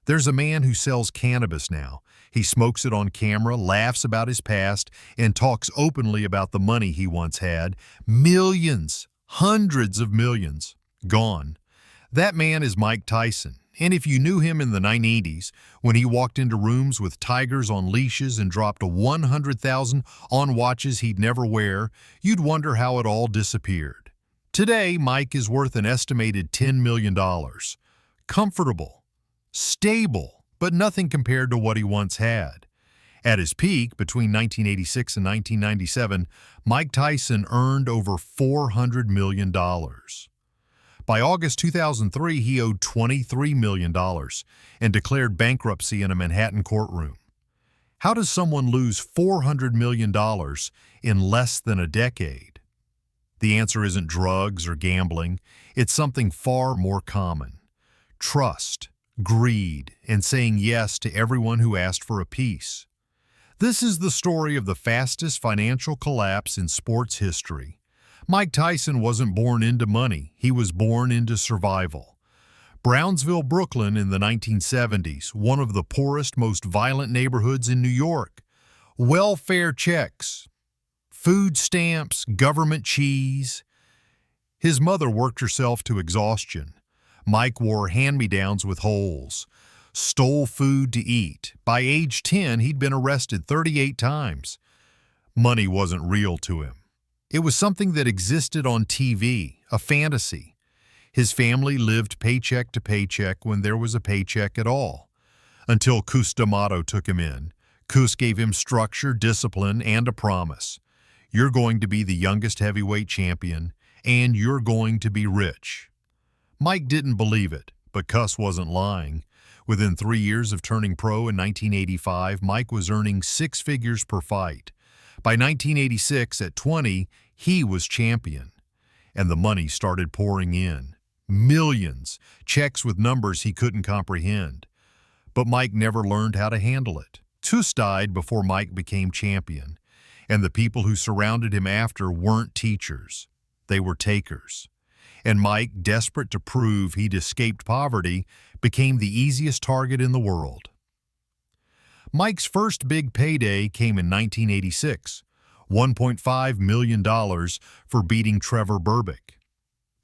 There's a man who sells cannabis now. He smokes it on camera, laughs about his past, and talks openly about the money he once had. Millions, hundreds of millions, gone. That man is Mike Tyson. And if you knew him in the 1980s, when he walked into rooms with tigers on leashes and dropped $100,000 on watches he'd never wear, you'd wonder how it all disappeared. Today, Mike is worth an estimated $10 million. Comfortable, stable, but nothing compared to what he once had. At his peak, between 1986 and 1997, Mike Tyson earned over $400 million. By August 2003, he owed $23 million and declared bankruptcy in a Manhattan courtroom. How does someone lose $400 million in less than a decade? The answer isn't drugs or gambling. It's something far more common. Trust, greed, and saying yes to everyone who asked for a piece. This is the story of the fastest financial collapse in sports history. Mike Tyson wasn't born into money. He was born into survival. Brownsville, Brooklyn in the 1970s, one of the poorest, most violent neighborhoods in New York. Welfare checks, food stamps, government cheese. His mother worked herself to exhaustion. Mike wore hand-me-downs with holes, stole food to eat. By age 10, he'd been arrested 38 times. Money wasn't real to him. It was something that existed on TV, a fantasy. His family lived paycheck to paycheck when there was a paycheck at all. Until Cus D'Amato took him in. Cus gave him structure, discipline, and a promise. You're going to be the youngest heavyweight champion, and you're going to be rich. Mike didn't believe it, but Cus wasn't lying. Within 3 years of turning pro in 1985, Mike was earning 6 figures per fight. By 1986, at 20, he was champion. And the money started pouring in. Millions, checks with numbers he couldn't comprehend. But Mike never learned how to handle it. Cus died before Mike became champion. And the people who surrounded him after weren't teachers. They were takers. And Mike, desperate to prove he'd escaped poverty, became the easiest target in the world. Mike's first big payday came in 1986, $1.5 million for beating Trevor Berbick.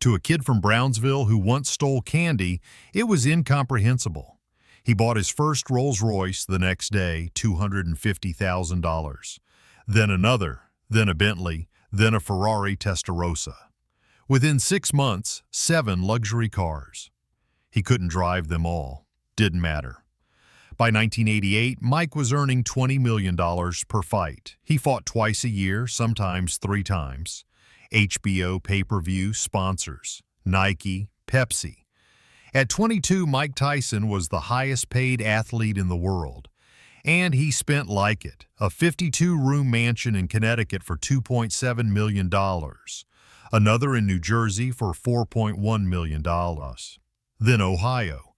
To a kid from Brownsville who once stole candy, it was incomprehensible. He bought his first Rolls-Royce the next day, $250,000. Then another, then a Bentley, then a Ferrari Testarossa. Within 6 months, 7 luxury cars. He couldn't drive them all. Didn't matter. By 1988, Mike was earning $20 million per fight. He fought twice a year, sometimes 3 times. HBO, pay-per-view, sponsors, Nike, Pepsi. At 22, Mike Tyson was the highest-paid athlete in the world. And he spent like it, a 52-room mansion in Connecticut for $2.7 million. Another in New Jersey for $4.1 million. Then Ohio.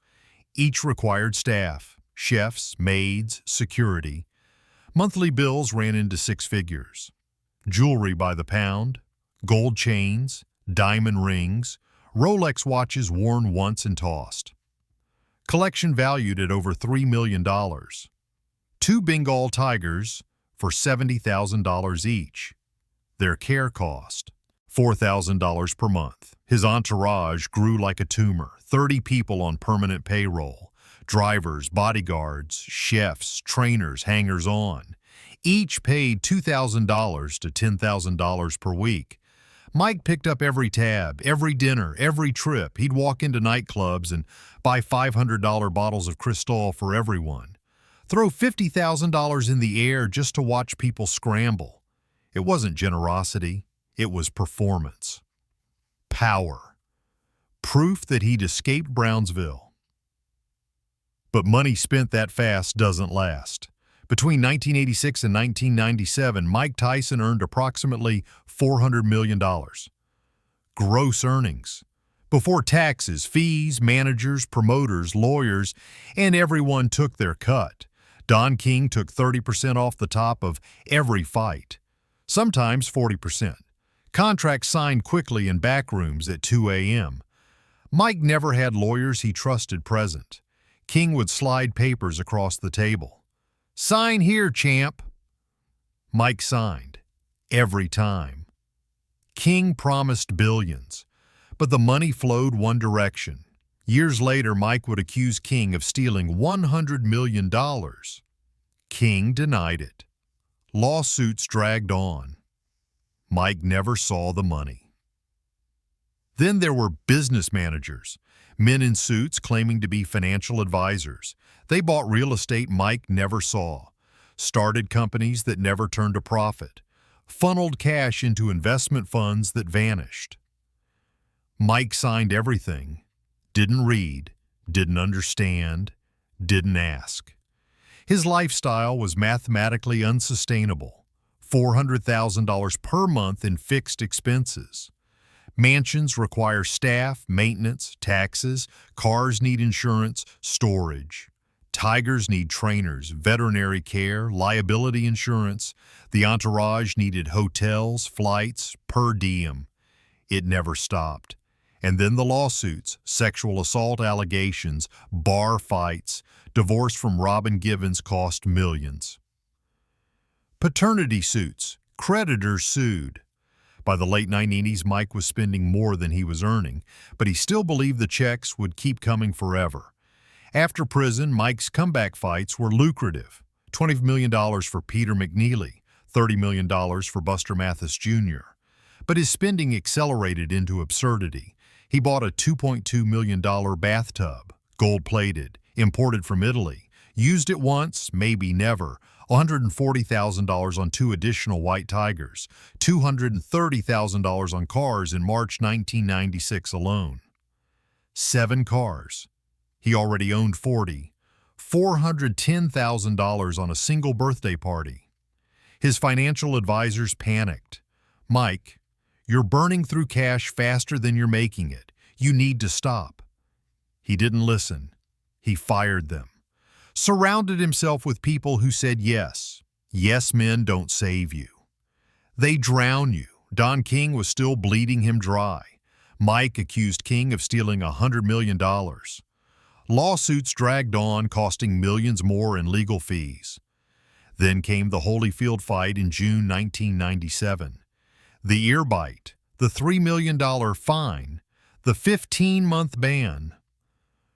Each required staff, chefs, maids, security. Monthly bills ran into 6 figures. Jewelry by the pound, gold chains, diamond rings, Rolex watches worn once and tossed. Collection valued at over $3 million. 2 Bengal tigers for $70,000 each. Their care cost $4,000 per month. His entourage grew like a tumor, 30 people on permanent payroll, drivers, bodyguards, chefs, trainers, hangers-on. Each paid $2,000 to $10,000 per week. Mike picked up every tab, every dinner, every trip. He'd walk into nightclubs and buy $500 bottles of Cristal for everyone. Throw $50,000 in the air just to watch people scramble. It wasn't generosity. It was performance. Power. Proof that he'd escaped Brownsville. But money spent that fast doesn't last. Between 1986 and 1997, Mike Tyson earned approximately $400 million. Gross earnings. Before taxes, fees, managers, promoters, lawyers, and everyone took their cut. Don King took 30% off the top of every fight. Sometimes 40%. Contracts signed quickly in back rooms at 2 a.m. Mike never had lawyers he trusted present. King would slide papers across the table. "Sign here, champ." Mike signed. Every time. King promised billions, but the money flowed one direction. Years later, Mike would accuse King of stealing $100 million. King denied it. Lawsuits dragged on. Mike never saw the money. Then there were business managers, men in suits claiming to be financial advisors. They bought real estate Mike never saw, started companies that never turned a profit, funneled cash into investment funds that vanished. Mike signed everything, didn't read, didn't understand, didn't ask. His lifestyle was mathematically unsustainable, $400,000 per month in fixed expenses. Mansions require staff, maintenance, taxes, cars need insurance, storage. Tigers need trainers, veterinary care, liability insurance. The entourage needed hotels, flights, per diem. It never stopped. And then the lawsuits, sexual assault allegations, bar fights, divorce from Robin Givens cost millions. Paternity suits, creditors sued. By the late 1980s, Mike was spending more than he was earning, but he still believed the checks would keep coming forever. After prison, Mike's comeback fights were lucrative. $20 million for Peter McNeely, $30 million for Buster Mathis Jr. But his spending accelerated into absurdity. He bought a $2.2 million bathtub, gold-plated, imported from Italy, used it once, maybe never, $140,000 on 2 additional white tigers, $230,000 on cars in March 1996 alone. 7 cars. He already owned 40. $410,000 on a single birthday party. His financial advisors panicked. "Mike, you're burning through cash faster than you're making it. You need to stop." He didn't listen. He fired them. Surrounded himself with people who said yes. Yes men don't save you. They drown you. Don King was still bleeding him dry. Mike accused King of stealing $100 million. Lawsuits dragged on, costing millions more in legal fees. Then came the Holyfield fight in June 1997. The ear bite, the $3 million fine, the 15-month ban.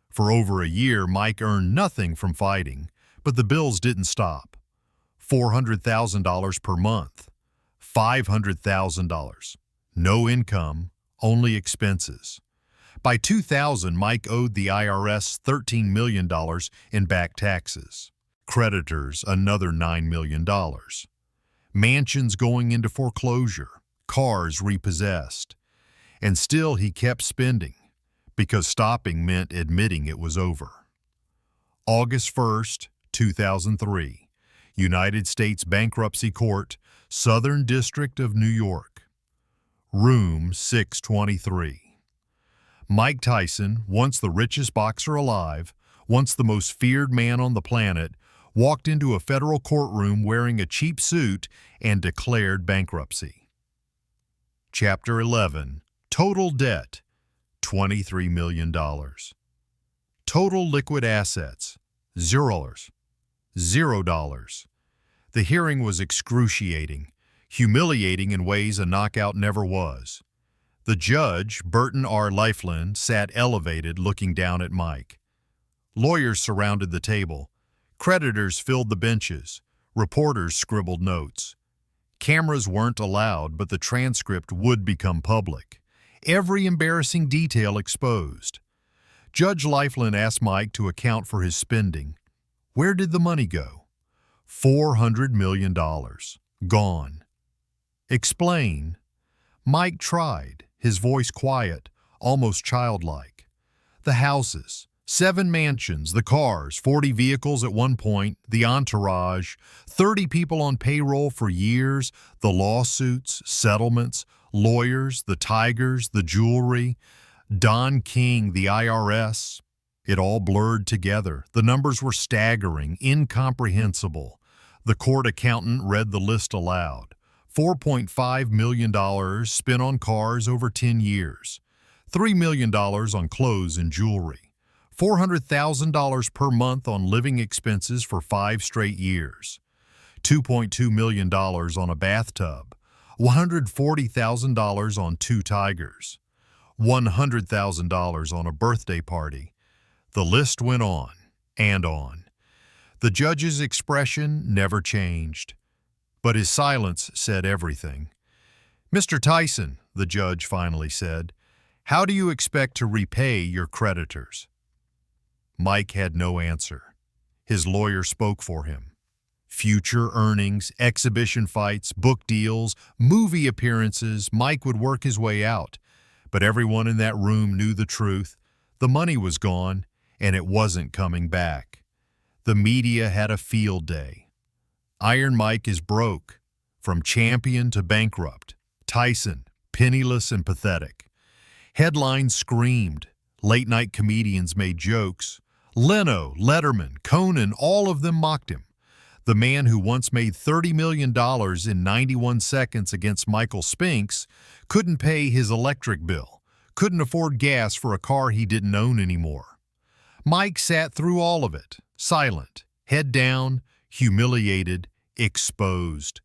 For over a year, Mike earned nothing from fighting, but the bills didn't stop. $400,000 per month, $500,000. No income, only expenses. By 2000, Mike owed the IRS $13 million in back taxes. Creditors, another $9 million. Mansions going into foreclosure, cars repossessed. And still he kept spending, because stopping meant admitting it was over. August 1st, 2003, United States Bankruptcy Court, Southern District of New York. Room 623. Mike Tyson, once the richest boxer alive, once the most feared man on the planet, walked into a federal courtroom wearing a cheap suit and declared bankruptcy. Chapter 11. Total debt, $23 million. Total liquid assets, $0. The hearing was excruciating, humiliating in ways a knockout never was. The judge, Burton R. Lifeland, sat elevated looking down at Mike. Lawyers surrounded the table. Creditors filled the benches. Reporters scribbled notes. Cameras weren't allowed, but the transcript would become public. Every embarrassing detail exposed. Judge Lifeland asked Mike to account for his spending. Where did the money go? $400 million. Gone. Explain. Mike tried, his voice quiet, almost childlike. The houses, 7 mansions, the cars, 40 vehicles at one point, the entourage, 30 people on payroll for years, the lawsuits, settlements, lawyers, the tigers, the jewelry, Don King, the IRS. It all blurred together. The numbers were staggering, incomprehensible. The court accountant read the list aloud. $4.5 million spent on cars over 10 years. $3 million on clothes and jewelry. $400,000 per month on living expenses for 5 straight years, $2.2 million on a bathtub, $140,000 on 2 tigers, $100,000 on a birthday party. The list went on and on. The judge's expression never changed, but his silence said everything. "Mr. Tyson," the judge finally said, "how do you expect to repay your creditors?" Mike had no answer. His lawyer spoke for him. Future earnings, exhibition fights, book deals, movie appearances, Mike would work his way out. But everyone in that room knew the truth. The money was gone, and it wasn't coming back. The media had a field day. Iron Mike is broke, from champion to bankrupt. Tyson, penniless and pathetic. Headlines screamed. Late-night comedians made jokes. Leno, Letterman, Conan, all of them mocked him. The man who once made $30 million in 91 seconds against Michael Spinks couldn't pay his electric bill, couldn't afford gas for a car he didn't own anymore. Mike sat through all of it, silent, head down, humiliated, exposed.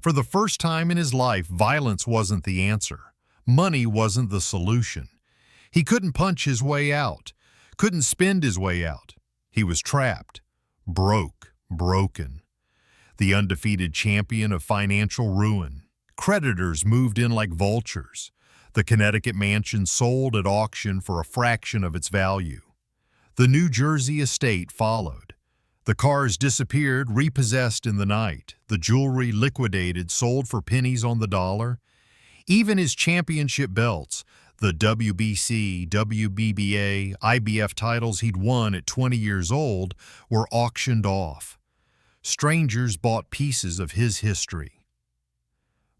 For the first time in his life, violence wasn't the answer. Money wasn't the solution. He couldn't punch his way out, couldn't spend his way out. He was trapped, broken. The undefeated champion of financial ruin. Creditors moved in like vultures. The Connecticut mansion sold at auction for a fraction of its value. The New Jersey estate followed. The cars disappeared, repossessed in the night. The jewelry liquidated, sold for pennies on the dollar. Even his championship belts, the WBC, WBBA, IBF titles he'd won at 20 years old, were auctioned off. Strangers bought pieces of his history.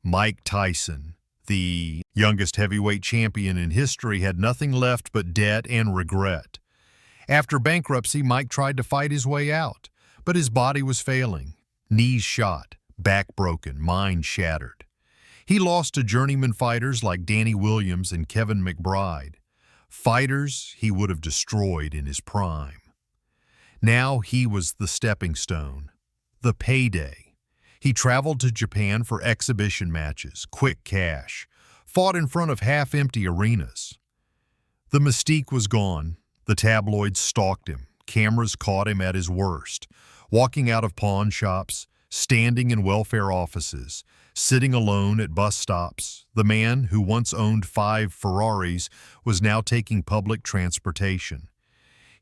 Mike Tyson, the youngest heavyweight champion in history, had nothing left but debt and regret. After bankruptcy, Mike tried to fight his way out, but his body was failing. Knees shot, back broken, mind shattered. He lost to journeyman fighters like Danny Williams and Kevin McBride, fighters he would have destroyed in his prime. Now he was the stepping stone, the payday. He traveled to Japan for exhibition matches, quick cash, fought in front of half-empty arenas. The mystique was gone. The tabloids stalked him. Cameras caught him at his worst, walking out of pawn shops, standing in welfare offices, sitting alone at bus stops. The man who once owned 5 Ferraris was now taking public transportation.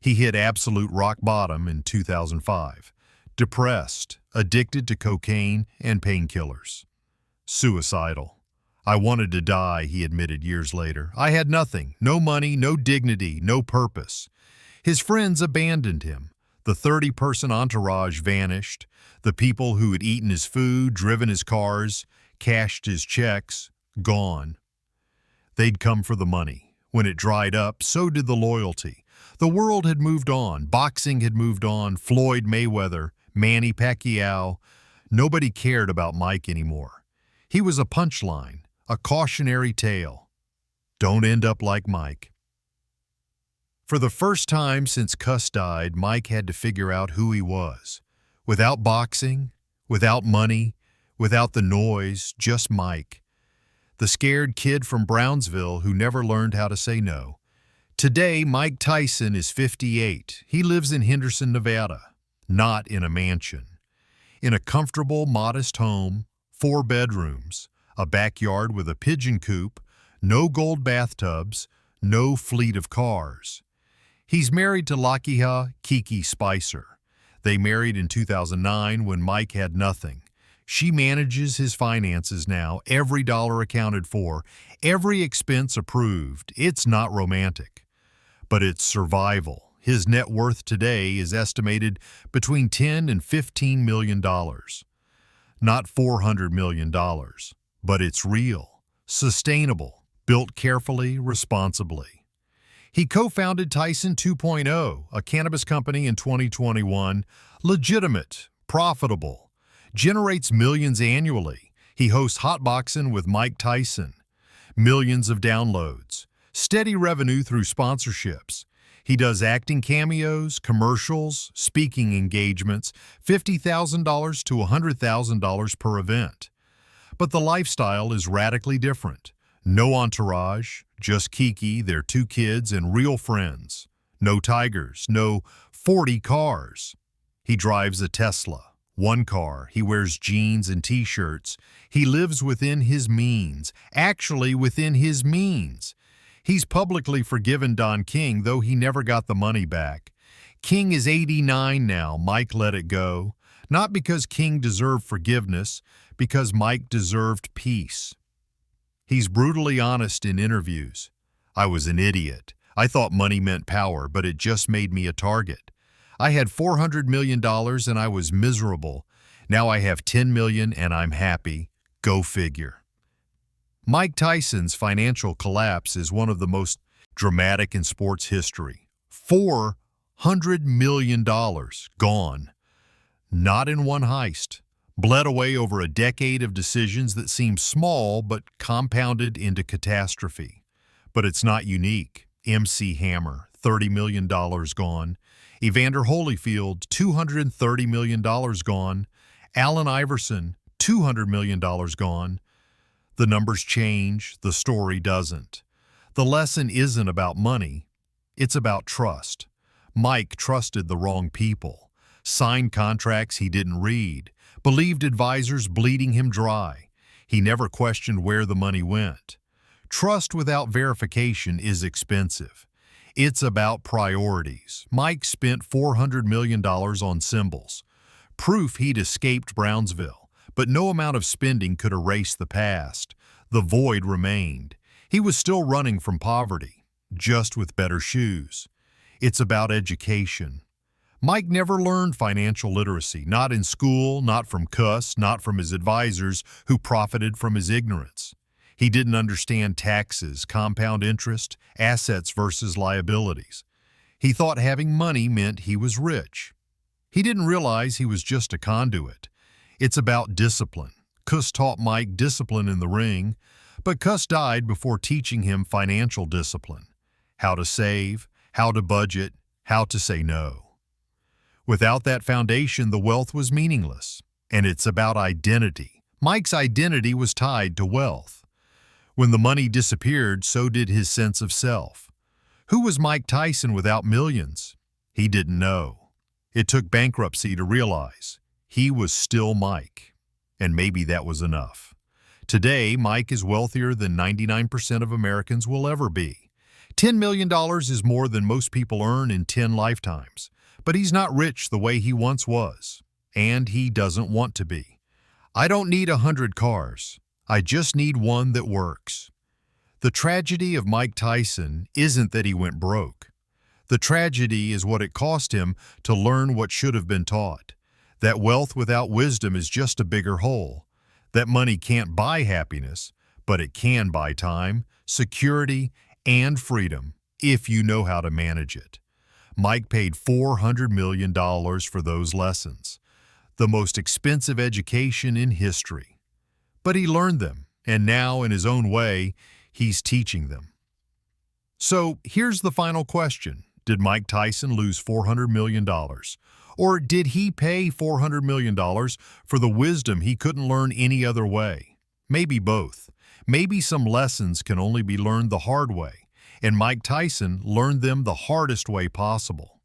He hit absolute rock bottom in 2005, depressed, addicted to cocaine and painkillers. Suicidal. "I wanted to die," he admitted years later. "I had nothing, no money, no dignity, no purpose." His friends abandoned him. The 30-person entourage vanished. The people who had eaten his food, driven his cars, cashed his checks, gone. They'd come for the money. When it dried up, so did the loyalty. The world had moved on. Boxing had moved on. Floyd Mayweather, Manny Pacquiao. Nobody cared about Mike anymore. He was a punchline, a cautionary tale. Don't end up like Mike. For the first time since Cuss died, Mike had to figure out who he was. Without boxing, without money, without the noise, just Mike. The scared kid from Brownsville who never learned how to say no. Today, Mike Tyson is 58. He lives in Henderson, Nevada, not in a mansion. In a comfortable, modest home, 4 bedrooms, a backyard with a pigeon coop, no gold bathtubs, no fleet of cars. He's married to Lakiha Kiki Spicer. They married in 2009 when Mike had nothing. She manages his finances now, every dollar accounted for, every expense approved. It's not romantic, but it's survival. His net worth today is estimated between $10 and $15 million. Not $400 million, but it's real, sustainable, built carefully, responsibly. He co-founded Tyson 2.0, a cannabis company in 2021, legitimate, profitable, generates millions annually. He hosts Hotboxing with Mike Tyson, millions of downloads, steady revenue through sponsorships. He does acting cameos, commercials, speaking engagements, $50,000 to $100,000 per event. But the lifestyle is radically different. No entourage, just Kiki, their 2 kids, and real friends. No tigers, no 40 cars. He drives a Tesla, 1 car. He wears jeans and t-shirts. He lives within his means, actually within his means. He's publicly forgiven Don King, though he never got the money back. King is 89 now. Mike let it go. Not because King deserved forgiveness, because Mike deserved peace. He's brutally honest in interviews. I was an idiot. I thought money meant power, but it just made me a target. I had $400 million and I was miserable. Now I have $10 million and I'm happy. Go figure. Mike Tyson's financial collapse is one of the most dramatic in sports history. $400 million gone. Not in one heist. Bled away over a decade of decisions that seemed small but compounded into catastrophe. But it's not unique. MC Hammer, $30 million gone. Evander Holyfield, $230 million gone. Allen Iverson, $200 million gone. The numbers change, the story doesn't. The lesson isn't about money, it's about trust. Mike trusted the wrong people, signed contracts he didn't read, believed advisors bleeding him dry. He never questioned where the money went. Trust without verification is expensive. It's about priorities. Mike spent $400 million on symbols, proof he'd escaped Brownsville. But no amount of spending could erase the past. The void remained. He was still running from poverty, just with better shoes. It's about education. Mike never learned financial literacy, not in school, not from Cuss, not from his advisors who profited from his ignorance. He didn't understand taxes, compound interest, assets versus liabilities. He thought having money meant he was rich. He didn't realize he was just a conduit. It's about discipline. Cuss taught Mike discipline in the ring, but Cuss died before teaching him financial discipline. How to save, how to budget, how to say no. Without that foundation, the wealth was meaningless. And it's about identity. Mike's identity was tied to wealth. When the money disappeared, so did his sense of self. Who was Mike Tyson without millions? He didn't know. It took bankruptcy to realize. He was still Mike, and maybe that was enough. Today, Mike is wealthier than 99% of Americans will ever be. $10 million is more than most people earn in 10 lifetimes, but he's not rich the way he once was, and he doesn't want to be. I don't need 100 cars. I just need one that works. The tragedy of Mike Tyson isn't that he went broke. The tragedy is what it cost him to learn what should have been taught. That wealth without wisdom is just a bigger hole. That money can't buy happiness, but it can buy time, security, and freedom if you know how to manage it. Mike paid $400 million for those lessons, the most expensive education in history. But he learned them, and now, in his own way, he's teaching them. So here's the final question. Did Mike Tyson lose $400 million? Or did he pay $400 million for the wisdom he couldn't learn any other way? Maybe both. Maybe some lessons can only be learned the hard way, and Mike Tyson learned them the hardest way possible.